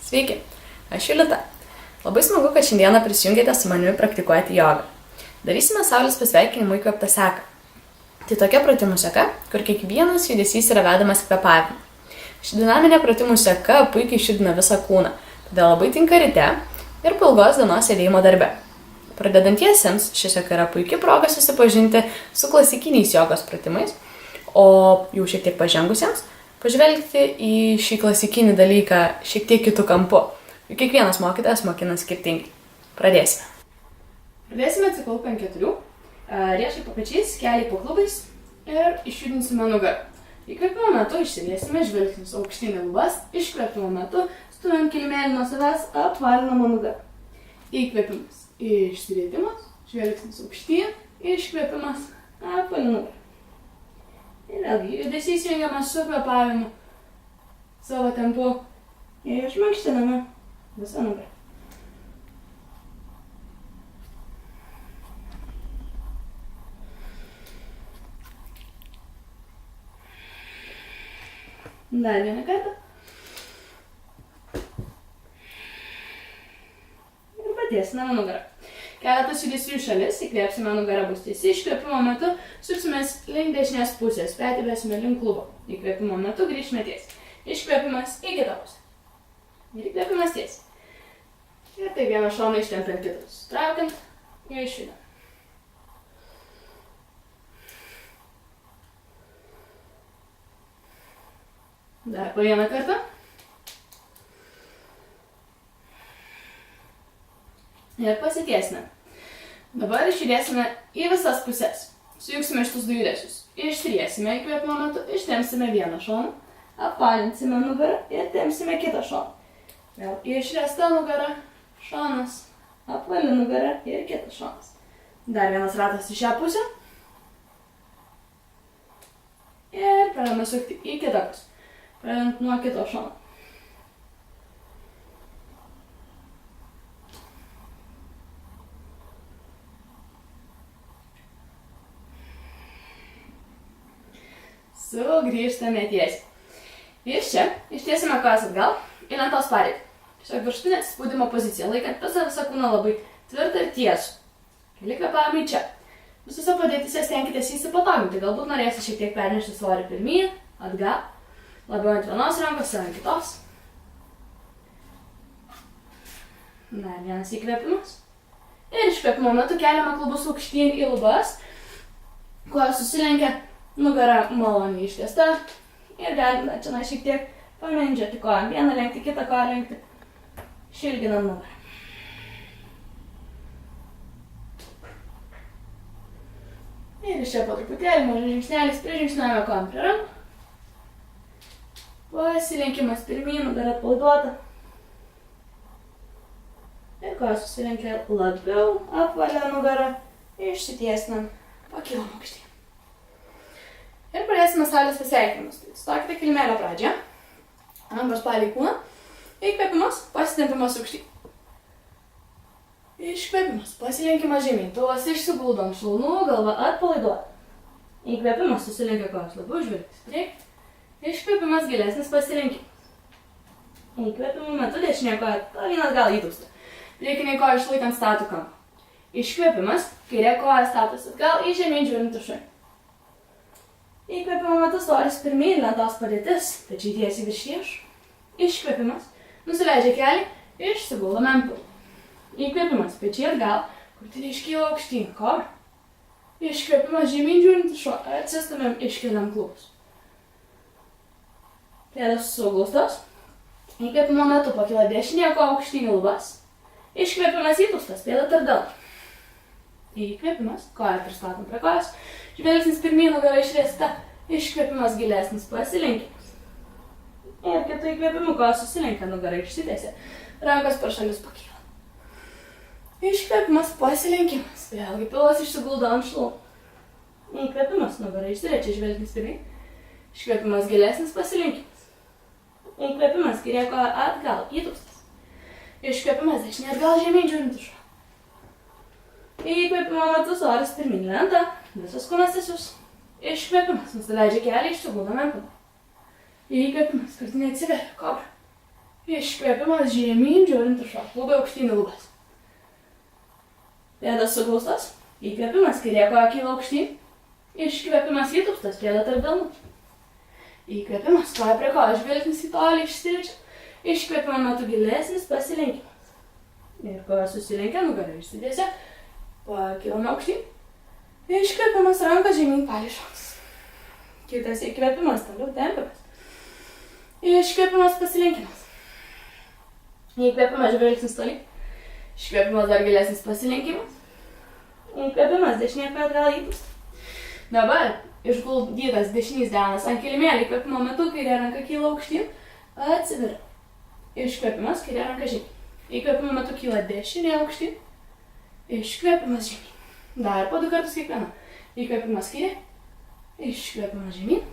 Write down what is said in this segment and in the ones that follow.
Sveiki, aš Julita. Labai smagu, kad šiandieną prisijungėte su manimi praktikuoti jogą. Darysime saulės pasveikinimų įkvėptą seką. Tai tokia pratimų seka, kur kiekvienas judesys yra vedamas kvėpavimu. Ši dinaminė pratimų seka puikiai išjudina visą kūną, todėl labai tinka ryte ir po ilgos dienos sėdėjimo darbe. Pradedantiesiems ši seka yra puikia proga susipažinti su klasikiniais jogos pratimais, o jau šiek tiek pažengusiems pažvelgti į šį klasikinį dalyką šiek tiek kitų kampu. Juk kiekvienas mokytojas mokina skirtingai. Pradėsime. Pradėsime atsiklaupę ant keturių, riešai po pečiais, keliai po klubais ir išjudinsime nugarą. Įkvėpimo metu išsiliesime žvilgsnius aukštyn į lubas, iškvėpimo metu stumiam kilimėlį nuo savęs, apvalinama nugarą. Įkvėpimas, išsirietimas, žvilgsnis aukštyn, iškvėpimas, apvalinama nugarą. Ir vėlgi, judesys jungiamas su kvėpavimu, savo tempu ir išmankštiname visą nugarą. Dar vieną kartą. Ir patiesiname nugarą. Keletas judesių į šalis, įkvėpsime, nugara bus tiesi, iškvėpimo metu suksimės link dešinės pusės, petį vesime link klubo. Įkvėpimo metu grįžime tiesiai. Iškvėpimas į kitą pusę. Ir įkvėpimas tiesiai. Ir tai vieną šoną ištempiant kitus. Traukiant ir išjudant. Dar po vieną kartą. Ir pasitiesime. Dabar išjudėsime į visas pusės. Sujungsime šitus du judesius. Ištriesime įkvėpimo metu, ištempsime vieną šoną, apvalinsime nugarą ir tempsime kitą šoną. Vėl išriesta nugara, šonas, apvali nugara ir kitas šonas. Dar vienas ratas į šią pusę. Ir pradedame sukti į kitą pusę, pradedant nuo kito šono. Sugrįžtame tiesiai. Ir čia ištiesime kojas atgal į lentos pareigą. Tiesiog viršutinė atsispaudimo pozicija, laikant visą kūną labai tvirtą ir tiesų. Keli kvėpavimai čia. Visose padėtyse stenkitės įsipatoginti. Galbūt norėsite šiek tiek pernešti svorį pirmyn, atgal, labiau ant vienos rankos, ant kitos. Dar vienas įkvėpimas. Ir iškvėpimo metu keliame klubus aukštyn į lubas, kojas susilenkia. Nugara maloniai ištiesta ir galime čia šiek tiek pamindžioti koją. Vieną lenkti, kitą koją lenkti. Išilginam nugarą. Ir iš čia po truputėlį, mažas žingsnelis, prižingsniuojame koją prie rankų. Pasilenkimas pirmyn, nugara atpalaiduota. Ir koją susilenkia labiau, apvalia nugarą, išsitiesinam, pakilam aukštyn. Ir pradėsime saulės pasveikinimus. Stokite kilimėlio pradžią. Rankos palei kūną. Įkvėpimas, pasitempimas aukštyn. Iškvėpimas, pasilenkimas žemyn. Pilvas išsiguldo ant šlaunų, galva atpalaiduota. Įkvėpimas, susilenkia kojas labiau, žvilgsnis priekį. Iškvėpimas, gilesnis pasilenkimas. Įkvėpimo metu dešinė koja tolyn atgal įtūsta. Priekinė koja išlaikant statų kampą. Iškvėpimas, kairė koja statosi atgal, į žemyn žiūrint į šoną. Įkvėpimo metu svoris pirmyn, lentos padėtis, pečiai tiesiai virš riešų. Iškvėpimas, nusileidžia kelį, išsiguldome ant pilvo. Įkvėpimas, pečiai atgal, krūtinė iškyla aukštyn, kobra. Iškvėpimas, žemyn žiūrint į šoną, atsistumėm, iškeliam klubus. Pėdas suglaustos. Įkvėpimo metu pakyla dešinė koja aukštyn į lubas. Iškvėpimas įtūstas, pėda tarp delno. Įkvėpimas, koją pristatom prie kojas. Žvilgsnis pirmyn, nugara išriesta. Iškvėpimas, gilesnis pasilenkimas. Ir kitų įkvėpimų koja susilenkia, nugara išsitiesia. Rankos per šalis pakyla. Iškvėpimas, pasilenkimas. Vėlgi pilvas išsiguldo ant šlaunų. Įkvėpimas, nugara išsiriečia, žvilgsnis pirmyn. Iškvėpimas, gilesnis pasilenkimas. Įkvėpimas, kairė koja atgal, įtūstas. Iškvėpimas, dešinė atgal, žemyn žiūrint į šoną. Įkvėpimo metu svoris pirmyn lenta, visas kūnas tiesius. Iškvėpimas, nusileidžia kelią, išsiguldome ant pilvo. Įkvėpimas, krūtinė atsiveria, kobra. Iškvėpimas žemyn, žiūrint iš šoną. Labai aukštyn į lubas. Pėdas suglaustas. Įkvėpimas, kairė koja kyla aukštyn. Iškvėpimas įtūpstas, pėda tarp delnų. Įkvėpimas, koja prie koja, žvilgsnis į tolį, išsiričia. Iškvėpimo metu gilesnis pasilenkimas. Ir koja susilenkia, nugarą išsidėsia. Pakilame aukštyn. Iškvėpimas, ranka žemyn, palei šonas. Kitas įkvėpimas, toliau tempimas. Iškvėpimas, pasilenkimas. Įkvėpimas, žvilgsnis tolį. Iškvėpimas, dar gilesnis pasilenkimas. Įkvėpimas, dešinė koja atgal įpūsta. Dabar išguldytas dešinys delnas ant kilimėlį, įkvėpimo metu kairė ranka kyla aukštyn, atsiveria. Iškvėpimas, kairė ranka žemyn. Įkvėpimo metu kyla dešinė aukštyn, iškvėpimas žemyn. Dar po 2 kartus kiekviena. Įkvėpimas kairė, iškvėpimas žemyn,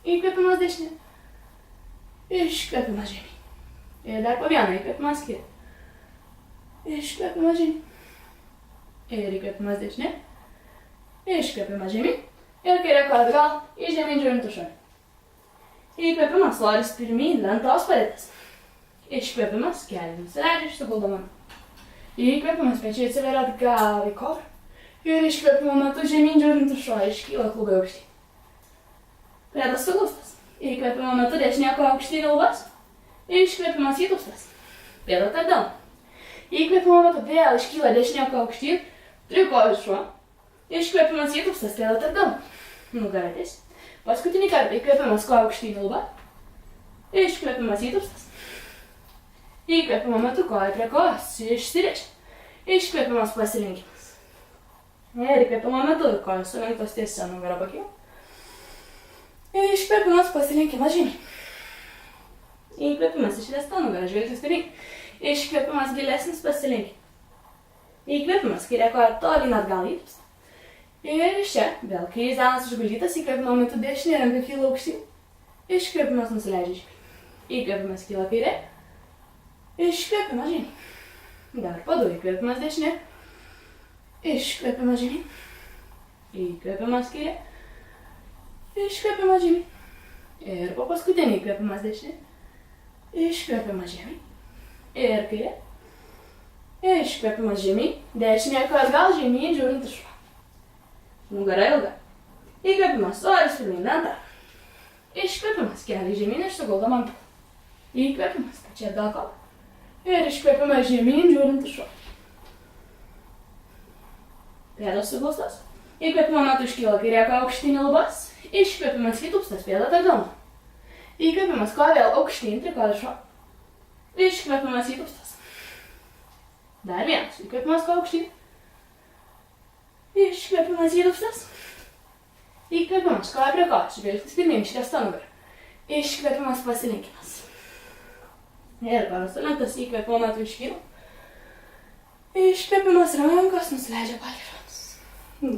įkvėpimas dešinė, iškvėpimas žemyn. Ir dar po vieną, įkvėpimas kairė, iškvėpimas žemyn. Ir įkvėpimas dešinė. Iškvėpimas žemyn ir kairė koja atgal į žemyn žiūrint į šoną. Įkvėpimas, svoris pirmyn, lentos padėtis. Iškvėpimas, keliai nusileidžia, išsiguldoma. Įkvėpimas, pečiai atsiveria atgal į kovrą. Ir iškvėpimo metu žemyn žiūrint į šoną, iškyla klubai aukštyn. Pėdas suglaustas. Įkvėpimo metu dešinė koja aukštyn į lubas. Iškvėpimas įtūpstas. Pėda tarp delnų. Įkvėpimo metu vėl iškyla dešinė koja aukštyn, trikojus šuo. Iškvėpimas įtūpstas, pėda tarp delnų. Nugarą tiesiai. Paskutinį kartą įkvėpimas koja aukštyn į lubą. Iškvėpimas įtūpstas. Įkvėpimo metu koja prie kojos išsiriečia. Iškvėpimas pasilenkimas. Ir įkvėpimo metu kojos sulenktos tiesiai, nugarą pakyla. Iškvėpimas pasilenkimas žemyn. Įkvėpimas išvesta, nugarą žvilgsnis pirmyn. Iškvėpimas gilesnis pasilenkimas. Įkvėpimas, kairė koja tolyn atgal įtūpsta. Ir iš čia, vėl kairys delnas išguldytas, įkvėpimo metu dešinė ranka kyla aukštyn. Iškvėpimas nusileidžia žemyn. Įkvėpimas kyla kairė. Iškvėpimas žemyn. Dar po 2 įkvėpimas dešinė. Iškvėpimas žemyn. Įkvėpimas kairė. Iškvėpimas žemyn. Ir po paskutinį įkvėpimas dešinė. Iškvėpimas žemyn. Ir kairė. Iškvėpimas žemyn. Dešinė koja atgal žemyn žiūrint į šoną. Nugara ilga. Įkvėpimas, svoris pirmyn, lenta. Iškvėpimas, keliai žemyn ir suguldoma ant pilvo. Įkvėpimas, pačia atgal kova. Ir iškvėpimas žemyn žiūrint į šoną. Pėdos suglaustos. Įkvėpimo metu iškyla kairė koja aukštyn į lubas. Iškvėpimas įtūpstas, pėda tarp delnų. Įkvėpimas, koja vėl aukštyn, trikojus šuo. Iškvėpimas įtūpstas. Dar vienas. Įkvėpimas, koja aukštyn. Iškvėpimas įtūpstas. Įkvėpimas, koja prie kojos, žvilgsnis pirmyn, ištiesta nugara. Iškvėpimas pasilenkimas. Ir kojos sulenktos, įkvėpimo metu iškyla. Iškvėpimas, rankos nusileidžia palei šonus.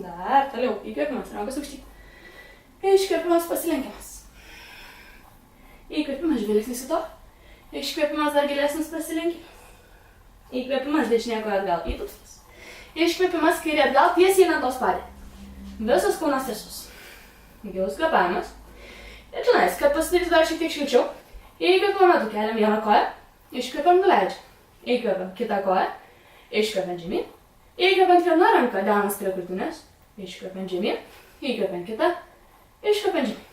Dar toliau, įkvėpimas, rankos aukštyn. Iškvėpimas pasilenkimas. Įkvėpimas, žvilgsnis į to. Iškvėpimas, dar gilesnis pasilenkimas. Įkvėpimas, dešinė koja atgal įtūpstas. Iškvėpimas, kairė atgal, tiesiai į lentos padėtį. Visas kūnas tiesus. Gilus kvėpavimas. Ir žinais, kad pasidarys dar šiek tiek šilčiau. Įkvėpimo metu keliam vieną koją. Iškvėpiam, nuleidžiam. Įkvėpiam kitą koją. Iškvėpiam žemyn. Įkvėpiant vieną ranką, delnas prie krūtinės. Iškvėpiam žemyn. Įkvėpiam kitą. Iškvėpiam žemyn.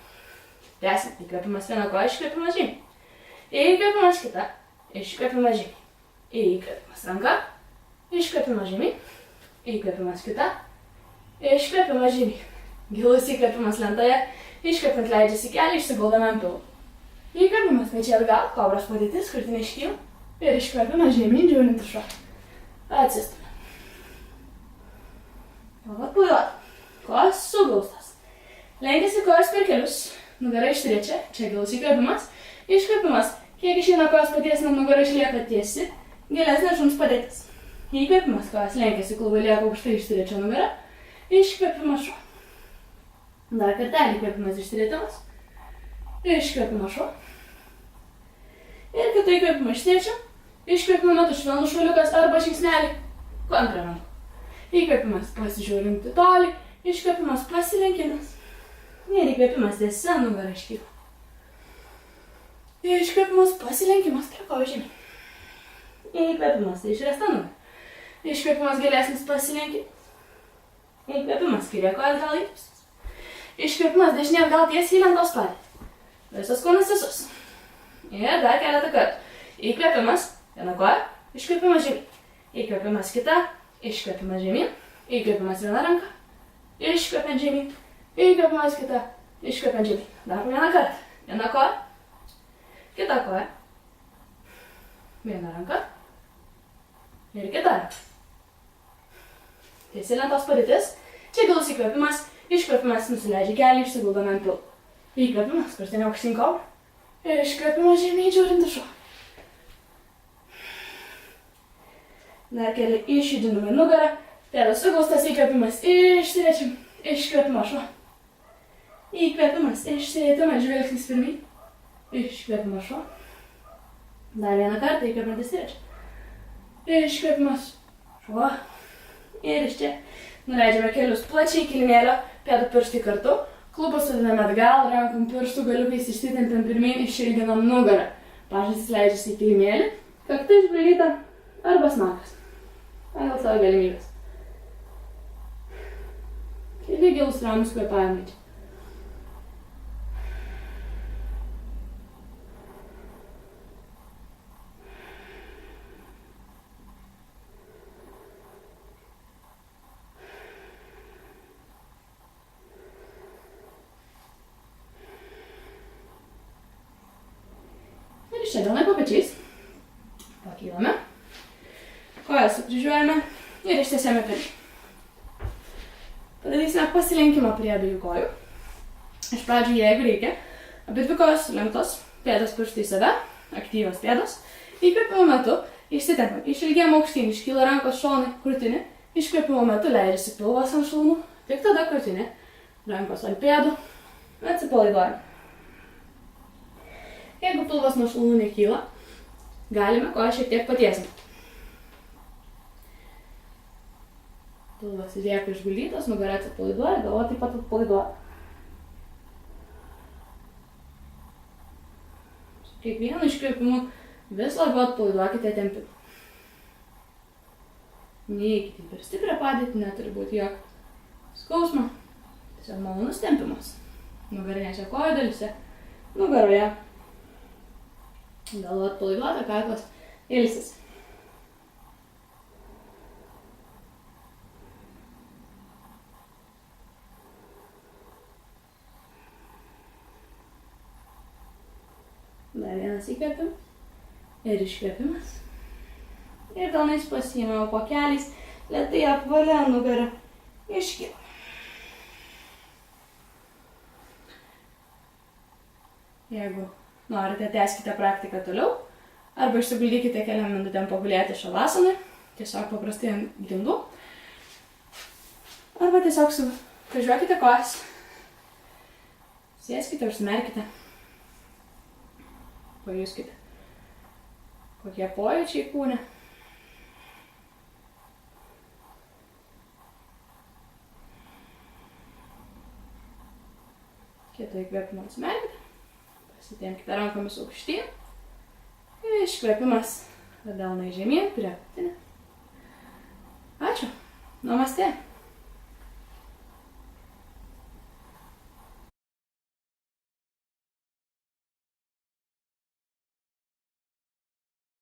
Tęsim. Įkvėpimas vieną koją, iškvėpimas žemyn. Įkvėpimas kita. Iškvėpimas žemyn. Įkvėpimas ranka. Iškvėpimas žemyn. Įkvėpimas kita. Iškvėpimas žemyn. Gilus įkvėpimas lentoje. Iškvėpiant leidžiasi kelią, išsiguldame ant pilvo. Įkvėpimas pečiai atgal, kobros padėtis, krūtinė iškyla. Ir iškvėpimas žemyn žiūrint į šoną. Atsistumia. Atpalaiduot. Kojos suglaustos. Lenkiasi kojos per kelius. Nugara išsiriečia. Čia gilus įkvėpimas. Iškvėpimas. Kiek išeina kojos patiesinant, nugara išlieka tiesi. Gilesnė šuns padėtis. Įkvėpimas, kojos lenkiasi, klubai lieka aukštai, išsiriečia nugara. Iškvėpimas šuo. Dar kartelį įkvėpimas išsirietimas. Iškvėpimas šuo. Ir kitą įkvėpimą išsiriečia. Iškvėpimo metu švelnus šuoliukas arba žingsnelį. Kontra ranka. Įkvėpimas pasižiūrint į tolį. Iškvėpimas pasilenkimas. Ir įkvėpimas tiesa, nugara iškyla. Iškvėpimas, pasilenkimas prie kojų žemyn. Įkvėpimas, tai išresta nugarą. Iškvėpimas gilesnis, pasilenki. Įkvėpimas, kairė koja atgal įpus. Iškvėpimas, dešinė atgal tiesiai į lentos padėtį. Visas kūnas tiesus. Ir dar keletą kartų. Įkvėpimas, viena koja, iškvėpimas žemyn. Įkvėpimas kita, iškvėpimas žemyn. Įkvėpimas viena ranka, iškvėpiant žemyn. Įkvėpimas kita, iškvėpiant žemyn. Dar vieną kartą. Viena koja, kita koja. Viena ranka ir kita ranka. Tiesiai lentos padėtis. Čia gilus įkvėpimas, iškvėpimas nusileidžia kelį, išsiguldome ant pilvo. Įkvėpimas, krūtinė aukštyn kojų. Iškvėpimas žemyn žiūrint į šoną. Dar keli išjudinimai nugarą. Pėdos suglaustas, įkvėpimas, išsiriečiam. Iškvėpimas šuo. Įkvėpimas, išsirietimas, žvilgsnis pirmyn. Iškvėpimas šuo. Dar vieną kartą įkvėpimas, išsiriečiam. Iškvėpimas šuo. Ir iš čia nuleidžiame kelius plačiai kilimėlio, pėdų pirštai kartu. Klubus sudiname atgal, rankom pirštų galiukais išsitempiam pirmyn, išilginam nugarą. Pažastis leidžiasi į kilimėlį, kakta išbraidyta arba smakas. Pagal savo galimybės. Keli gilus ramus kvėpavimai čia. Ir čia delnai po pečiais. Pakylame. Kojas sukryžiuojame ir ištiesiame pirmyn. Padarysime pasilenkimą prie abiejų kojų. Iš pradžių, jeigu reikia, abidvi kojos sulenktos, pėdos pirštai į save, aktyvios pėdos. Įkvėpimo metu išsitempiam. Išilgėjam aukštyn, iškyla rankos šonai, krūtinė. Iškvėpimo metu leidžiasi pilvas ant šlaunų, tik tada krūtinė. Rankos ant pėdų, atsipalaiduojam. Jeigu pilvas nuo šlaunų nekyla, galime koją šiek tiek patiesinti. Pilvas lieka išguldytas, nugarą atsipalaiduoja, galva taip pat atpalaiduoja. Su kiekvienu iškvėpimu vis labiau atpalaiduokite tempimą. Neįkite per stiprią padėtį, neturi būti jokio skausmo. Tiesiog malonus tempimas. Nugarinėse kojų dalyse, nugaroje. Galva atpalaiduota, kaklas ilsisi. Dar vienas įkvėpimas ir iškvėpimas. Ir delnais pasiėmėme po keliais, lėtai apvalia nugarą, iškyla. Jeigu norite, tęskite praktiką toliau, arba išsiguldykite keliam minutėm pagulėti šavasanai, tiesiog paprastai ant grindų, arba tiesiog sukryžiuokite kojas, sėskite, užsimerkite, pajuskite, kokie pojūčiai kūne. Kieto įkvėpimą atsimerkite. Pasitempkite rankomis aukštyn. Iškvėpimas delnai žemyn prie krūtinės. Ačiū. Namaste.